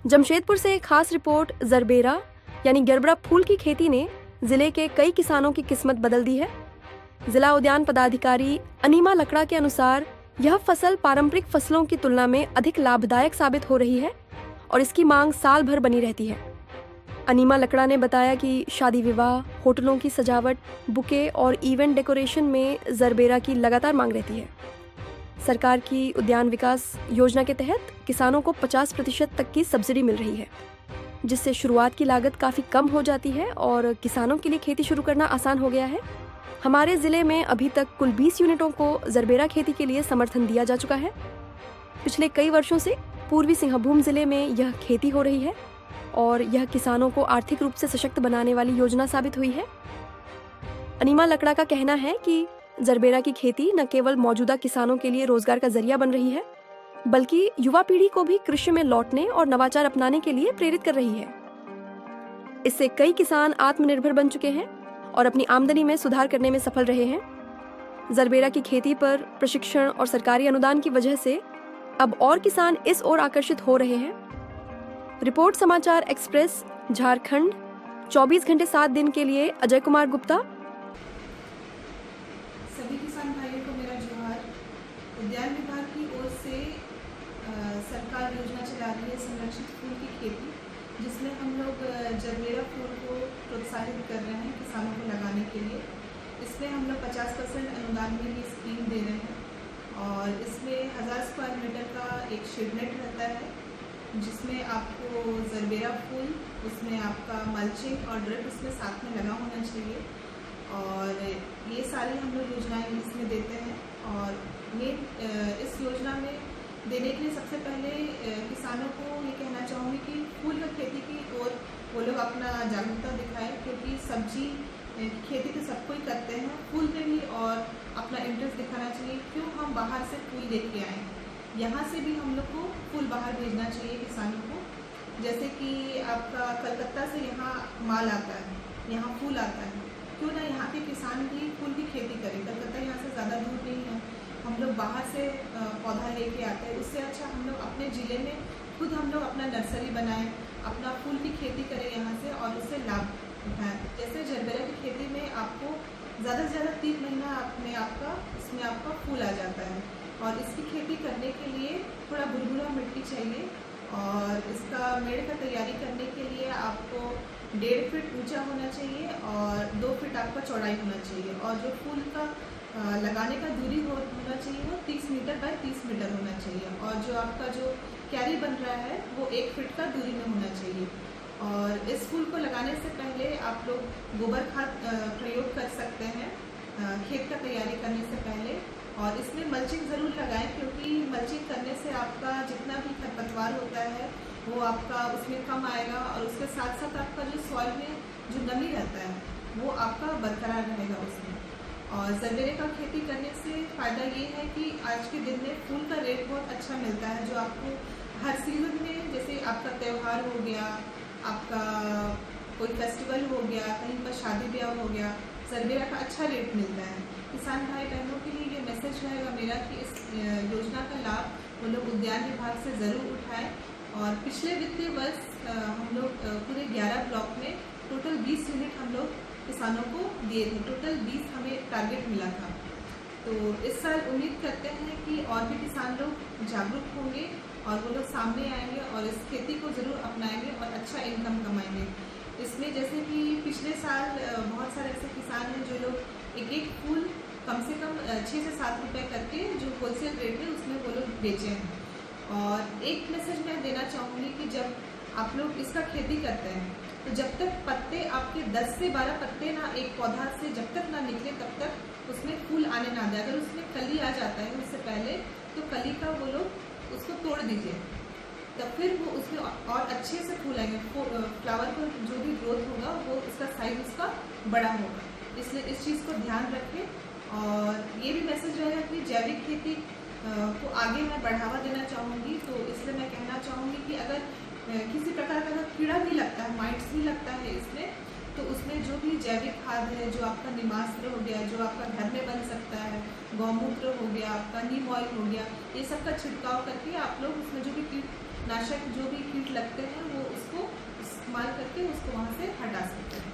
जमशेदपुर से एक खास रिपोर्ट। जरबेरा यानी गरबरा फूल की खेती ने जिले के कई किसानों की किस्मत बदल दी है। जिला उद्यान पदाधिकारी अनीमा लकड़ा के अनुसार यह फसल पारंपरिक फसलों की तुलना में अधिक लाभदायक साबित हो रही है और इसकी मांग साल भर बनी रहती है। अनीमा लकड़ा ने बताया कि शादी विवाह, होटलों की सजावट, बुके और इवेंट डेकोरेशन में जरबेरा की लगातार मांग रहती है। सरकार की उद्यान विकास योजना के तहत किसानों को 50% तक की सब्सिडी मिल रही है, जिससे शुरुआत की लागत काफ़ी कम हो जाती है और किसानों के लिए खेती शुरू करना आसान हो गया है। हमारे ज़िले में अभी तक कुल 20 यूनिटों को जरबेरा खेती के लिए समर्थन दिया जा चुका है। पिछले कई वर्षों से पूर्वी सिंहभूम ज़िले में यह खेती हो रही है और यह किसानों को आर्थिक रूप से सशक्त बनाने वाली योजना साबित हुई है। अनीमा लकड़ा का कहना है कि जरबेरा की खेती न केवल मौजूदा किसानों के लिए रोजगार का जरिया बन रही है, बल्कि युवा पीढ़ी को भी कृषि में लौटने और नवाचार अपनाने के लिए प्रेरित कर रही है। इससे कई किसान आत्मनिर्भर बन चुके हैं और अपनी आमदनी में सुधार करने में सफल रहे हैं। जरबेरा की खेती पर प्रशिक्षण और सरकारी अनुदान की वजह से अब और किसान इस ओर आकर्षित हो रहे हैं। रिपोर्ट समाचार एक्सप्रेस, झारखंड। 24 घंटे 7 दिन के लिए अजय कुमार गुप्ता। सभी किसान भाइयों को मेरा जोहार। उद्यान विभाग की ओर से सरकार योजना चला रही है संरक्षित फूल की खेती, जिसमें हम लोग जरबेरा फूल को प्रोत्साहित कर रहे हैं किसानों को लगाने के लिए। इसमें हम लोग 50% अनुदान में भी स्कीम दे रहे हैं और इसमें 1000 स्क्वायर मीटर का एक शेड नेट रहता है, जिसमें आपको जरबेरा फूल, उसमें आपका मल्चिंग और ड्रिप उसमें साथ में लगा होना चाहिए। और ये सारी हम लोग योजनाएं इसमें देते हैं। और ये इस योजना में देने के लिए सबसे पहले किसानों को ये कहना चाहूँगी कि फूल की खेती की ओर वो लोग अपना जागरूकता दिखाएं, क्योंकि सब्जी खेती तो सब कोई करते हैं, फूल में भी और अपना इंटरेस्ट दिखाना चाहिए। क्यों हम बाहर से फूल लेके आएँ, यहाँ से भी हम लोग को फूल बाहर भेजना चाहिए किसानों को। जैसे कि आपका कलकत्ता से यहाँ माल आता है, यहाँ फूल आता है, क्यों ना यहाँ के किसान भी फूल की खेती करें। कलकत्ता यहाँ से ज़्यादा दूर नहीं है, हम लोग बाहर से पौधा लेके आते हैं। उससे अच्छा हम लोग अपने ज़िले में खुद हम लोग अपना नर्सरी बनाएं, अपना फूल की खेती करें यहाँ से और उससे लाभ उठाएं। जैसे जरबेरा की खेती में आपको ज़्यादा से ज़्यादा 3 महीना में इसमें आपका फूल आ जाता है। और इसकी खेती करने के लिए थोड़ा भुरभुरा मिट्टी चाहिए और इसका मेड़ का तैयारी करने के लिए आपको 1.5 फीट ऊंचा होना चाहिए और 2 फीट आपका चौड़ाई होना चाहिए। और जो फूल का लगाने का दूरी होना चाहिए वो 30 मीटर बाय 30 मीटर होना चाहिए। और जो आपका जो क्यारी बन रहा है वो 1 फीट का दूरी में होना चाहिए। और इस फूल को लगाने से पहले आप लोग गोबर खाद प्रयोग कर सकते हैं खेत का तैयारी करने से पहले। और इसमें मल्चिंग ज़रूर लगाएं, क्योंकि मल्चिंग करने से आपका जितना भी खरपतवार होता है वो आपका उसमें कम आएगा और उसके साथ साथ आपका जो सॉइल में जो नमी रहता है वो आपका बरकरार रहेगा उसमें। और जरबेरे का खेती करने से फ़ायदा ये है कि आज के दिन में फूल का रेट बहुत अच्छा मिलता है, जो आपको हर सीज़न में, जैसे आपका त्यौहार हो गया, आपका कोई फेस्टिवल हो गया, कहीं पर शादी ब्याह हो गया, जरबेरा का अच्छा रेट मिलता है। किसान भाई बहनों के लिए ये मैसेज रहेगा मेरा कि इस योजना का लाभ वो लोग उद्यान विभाग से ज़रूर उठाएं। और पिछले वित्तीय वर्ष हम लोग पूरे 11 ब्लॉक में टोटल 20 यूनिट हम लोग किसानों को दिए थे। टोटल 20 हमें टारगेट मिला था। तो इस साल उम्मीद करते हैं कि और भी किसान लोग जागरूक होंगे और वो लोग सामने आएंगे और इस खेती को ज़रूर अपनाएंगे और अच्छा इनकम कमाएंगे। इसमें जैसे कि पिछले साल बहुत सारे ऐसे किसान हैं जो लोग एक फूल कम से कम 6 से 7 रुपये करके जो होलसेल रेट है उसमें वो लोग बेचे हैं। और एक मैसेज मैं देना चाहूँगी कि जब आप लोग इसका खेती करते हैं तो जब तक पत्ते आपके 10 से 12 पत्ते ना एक पौधा से जब तक ना निकले तब तक उसमें फूल आने ना दे। अगर उसमें कली आ जाता है उससे पहले तो कली का वो लोग उसको तोड़ दीजिए, तब फिर वो उसमें और अच्छे से फूल आएंगे। फ्लावर को जो भी ग्रोथ होगा वो उसका साइज उसका बड़ा होगा। इसलिए इस चीज़ को ध्यान रखें। और ये भी मैसेज रहेगा कि जैविक खेती को आगे मैं बढ़ावा देना चाहूँगी। तो इसलिए मैं कहना चाहूँगी कि अगर किसी प्रकार का कीड़ा भी लगता है, माइट्स भी लगता है इसमें, तो उसमें जो भी जैविक खाद है, जो आपका निमास्त्र हो गया, जो आपका घर में बन सकता है, गौमूत्र हो गया, आपका नीम ऑयल हो गया, ये सब का छिड़काव करके आप लोग उसमें जो भी कीटनाशक जो भी कीट लगते हैं वो उसको इस्तेमाल करके उसको वहाँ से हटा सकते हैं।